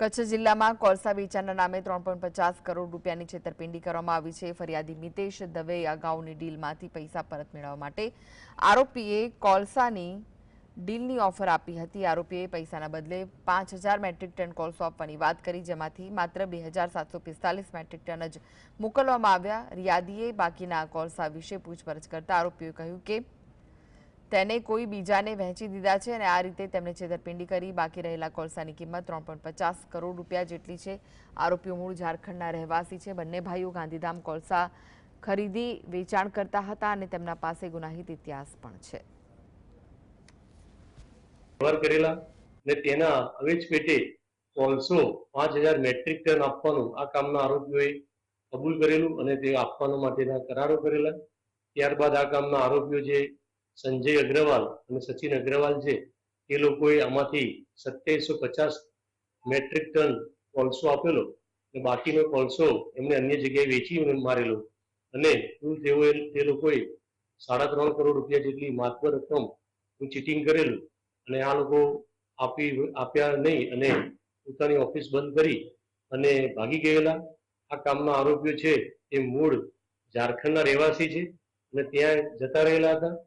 કચ્છ જિલ્લામાં કોલસા વેચાણના નામે 3.50 કરોડ રૂપિયાની છેતરપિંડી કરવામાં આવી છે। ફરિયાદી મિતેશ દવેએ અગાઉની ડીલમાંથી પૈસા પરત મેળવવા માટે આરોપીએ કોલસાની ડીલની ઓફર આપી હતી। આરોપીએ પૈસાના બદલે 5000 મેટ્રિક ટન કોલસો આપવાની વાત કરી, જેમાંથી માત્ર 2745 મેટ્રિક ટન જ મોકલવામાં આવ્યા। રિયાદીએ બાકીના કોલસા વિશે પૂછપરછ કરતા આરોપીએ કહ્યું કે તેને કોઈ બીજાને વહેંચી દીધા છે અને આ રીતે તેમણે છેતરપિંડી કરી। બાકી રહેલા કોલસાની કિંમત 3.50 કરોડ રૂપિયા જેટલી છે। આરોપીઓ મૂળ ઝારખંડના રહેવાસી છે। બંને ભાઈઓ ગાંધીધામ કોલસા ખરીદી વેચાણ કરતા હતા અને તેમના પાસે ગુનાહિત ઇતિહાસ પણ છે। વ્યવહાર કરેલા અને તેના અવેજ પેટે કોલસો 5000 મેટ્રિક ટન આપવાનું આ કામના આરોપીઓએ કબૂલ કરેલું અને તે આપવા માટેના કરારો કરેલા। ત્યારબાદ આ કામના આરોપીઓ જે સંજય અગ્રવાલ અને સચિન અગ્રવાલ છે એ લોકોએ આમાંથી 2750 મેટ્રિક ટન કોલસો આપેલો અને બાકીનો કોલસો એમને અન્ય જગ્યાએ વેચી મારેલો અને તે લોકોએ 3.5 કરોડ રૂપિયા જેટલી માતબર રકમ ચીટિંગ કરેલું અને આ લોકો આપ્યા નહીં અને પોતાની ઓફિસ બંધ કરી અને ભાગી ગયેલા। આ કામના આરોપીઓ છે એ મૂળ ઝારખંડના રહેવાસી છે અને ત્યાં જતા રહેલા હતા।